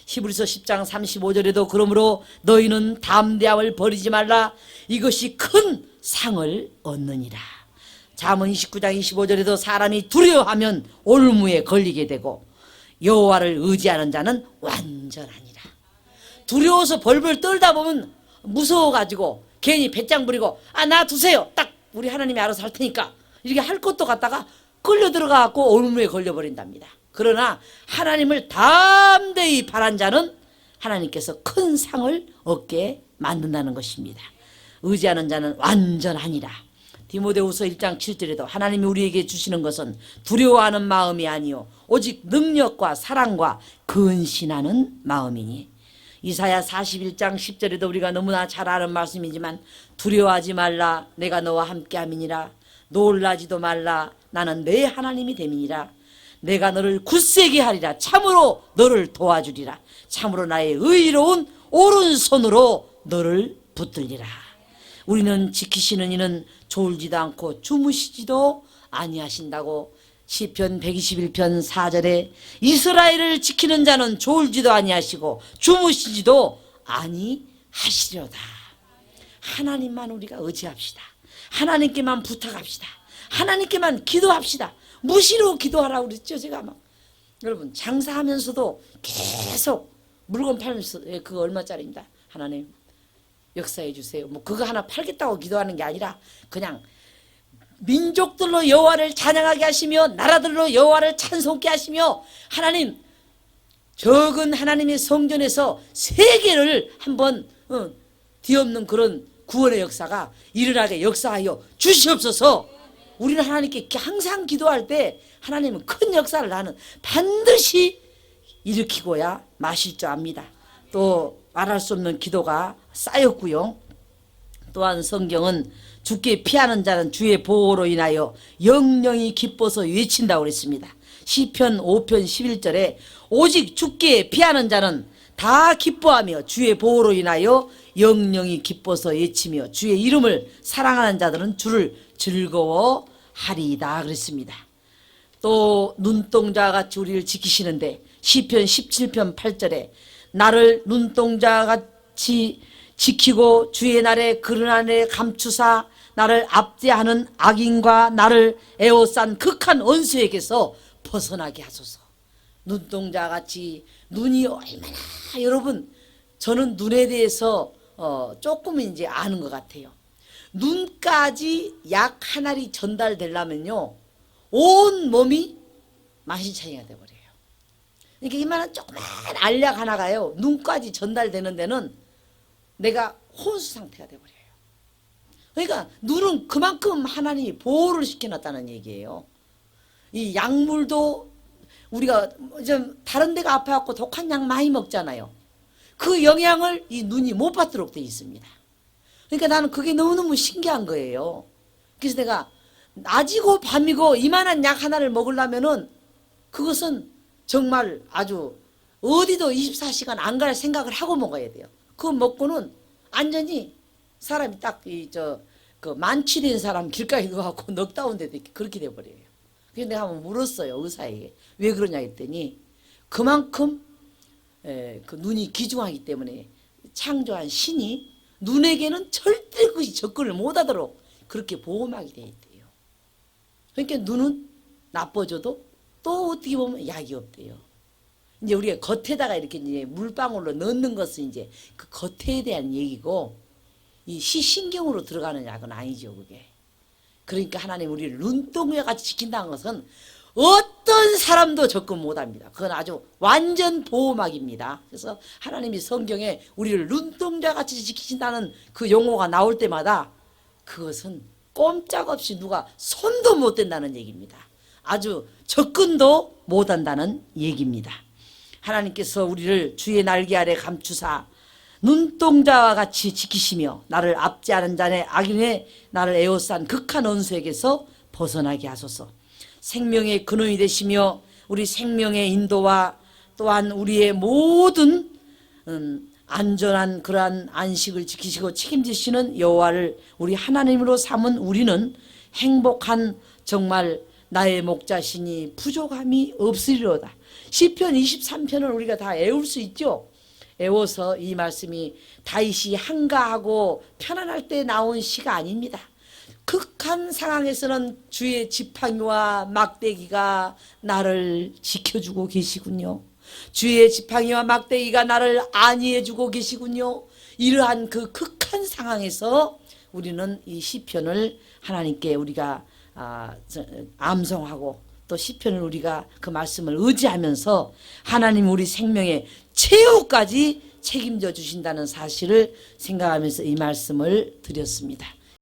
히브리서 10장 35절에도 그러므로 너희는 담대함을 버리지 말라. 이것이 큰 상을 얻느니라. 잠언 29장 25절에도 사람이 두려워하면 올무에 걸리게 되고 여호와를 의지하는 자는 완전하니라. 두려워서 벌벌 떨다 보면 무서워가지고 괜히 배짱 부리고 나 두세요. 딱 우리 하나님이 알아서 할 테니까 이렇게 할 것도 갖다가 끌려 들어가고 올무에 걸려버린답니다. 그러나 하나님을 담대히 바란 자는 하나님께서 큰 상을 얻게 만든다는 것입니다. 의지하는 자는 완전하니라. 디모데후서 1장 7절에도 하나님이 우리에게 주시는 것은 두려워하는 마음이 아니요 오직 능력과 사랑과 근신하는 마음이니. 이사야 41장 10절에도 우리가 너무나 잘 아는 말씀이지만 두려워하지 말라 내가 너와 함께함이니라. 놀라지도 말라 나는 내 하나님이 됨이니라. 내가 너를 굳세게 하리라. 참으로 너를 도와주리라. 참으로 나의 의로운 오른손으로 너를 붙들리라. 우리는 지키시는 이는 졸지도 않고 주무시지도 아니하신다고 시편 121편 4절에 이스라엘을 지키는 자는 졸지도 아니하시고 주무시지도 아니하시려다. 하나님만 우리가 의지합시다. 하나님께만 부탁합시다. 하나님께만 기도합시다. 무시로 기도하라고 그랬죠. 제가 막 여러분 장사하면서도 계속 물건 팔면서 그거 얼마짜리입니다. 하나님 역사해 주세요. 뭐 그거 하나 팔겠다고 기도하는 게 아니라 그냥 민족들로 여호와를 찬양하게 하시며 나라들로 여호와를 찬송케 하시며 하나님 적은 하나님의 성전에서 세계를 한번 뒤엎는 그런 구원의 역사가 일어나게 역사하여 주시옵소서. 우리는 하나님께 항상 기도할 때 하나님은 큰 역사를 나는 반드시 일으키고야 마실 줄 압니다. 또 말할 수 없는 기도가 쌓였고요. 또한 성경은 주께 피하는 자는 주의 보호로 인하여 영영이 기뻐서 외친다고 그랬습니다. 시편 5편 11절에 오직 주께 피하는 자는 다 기뻐하며 주의 보호로 인하여 영영이 기뻐서 외치며 주의 이름을 사랑하는 자들은 주를 즐거워하리이다 그랬습니다. 또 눈동자같이 우리를 지키시는데 시편 17편 8절에 나를 눈동자같이 지키고 주의 날에 그른 안에 감추사 나를 압제하는 악인과 나를 에워싼 극한 원수에게서 벗어나게 하소서. 눈동자같이 눈이 얼마나, 여러분 저는 눈에 대해서 조금은 이제 아는 것 같아요. 눈까지 약 한 알이 전달되려면요 온 몸이 만신창이가 돼버려요. 그러니까 이만한 조그만 알약 하나가요 눈까지 전달되는 데는 내가 혼수 상태가 돼버려요. 그러니까 눈은 그만큼 하나님이 보호를 시켜놨다는 얘기예요. 이 약물도 우리가 좀 다른 데가 아파갖고 독한 약 많이 먹잖아요. 그 영향을 이 눈이 못 받도록 되어 있습니다. 그러니까 나는 그게 너무너무 신기한 거예요. 그래서 내가 낮이고 밤이고 이만한 약 하나를 먹으려면은 그것은 정말 아주 어디도 24시간 안 갈 생각을 하고 먹어야 돼요. 그거 먹고는 완전히 사람이 딱 그 만취된 사람 길가에 누워갖고 넉다운 데도 그렇게 돼버려요. 그래서 내가 한번 물었어요 의사에게. 왜 그러냐 했더니 그만큼 그 눈이 귀중하기 때문에 창조한 신이 눈에게는 절대 그것이 접근을 못하도록 그렇게 보호막이 되어 있대요. 그러니까 눈은 나빠져도 또 어떻게 보면 약이 없대요. 이제 우리가 겉에다가 이렇게 이제 물방울로 넣는 것은 이제 그 겉에 대한 얘기고 이 시신경으로 들어가는 약은 아니죠 그게. 그러니까 하나님 우리를 눈동자 같이 지킨다는 것은 어떤 사람도 접근 못합니다. 그건 아주 완전 보호막입니다. 그래서 하나님이 성경에 우리를 눈동자 같이 지키신다는 그 용어가 나올 때마다 그것은 꼼짝없이 누가 손도 못 댄다는 얘기입니다. 아주 접근도 못한다는 얘기입니다. 하나님께서 우리를 주의 날개 아래 감추사 눈동자와 같이 지키시며 나를 압제하는 자의 악인의 나를 에워싼 극한 원수에게서 벗어나게 하소서. 생명의 근원이 되시며 우리 생명의 인도와 또한 우리의 모든 안전한 그러한 안식을 지키시고 책임지시는 여호와를 우리 하나님으로 삼은 우리는 행복한 정말 나의 목자시니 부족함이 없으리로다. 시편 23편을 우리가 다 외울 수 있죠. 외워서 이 말씀이 다윗이 한가하고 편안할 때 나온 시가 아닙니다. 극한 상황에서는 주의 지팡이와 막대기가 나를 지켜주고 계시군요. 주의 지팡이와 막대기가 나를 안위해주고 계시군요. 이러한 그 극한 상황에서 우리는 이 시편을 하나님께 우리가 암송하고 또 시편을 우리가 그 말씀을 의지하면서 하나님 우리 생명의 최후까지 책임져 주신다는 사실을 생각하면서 이 말씀을 드렸습니다.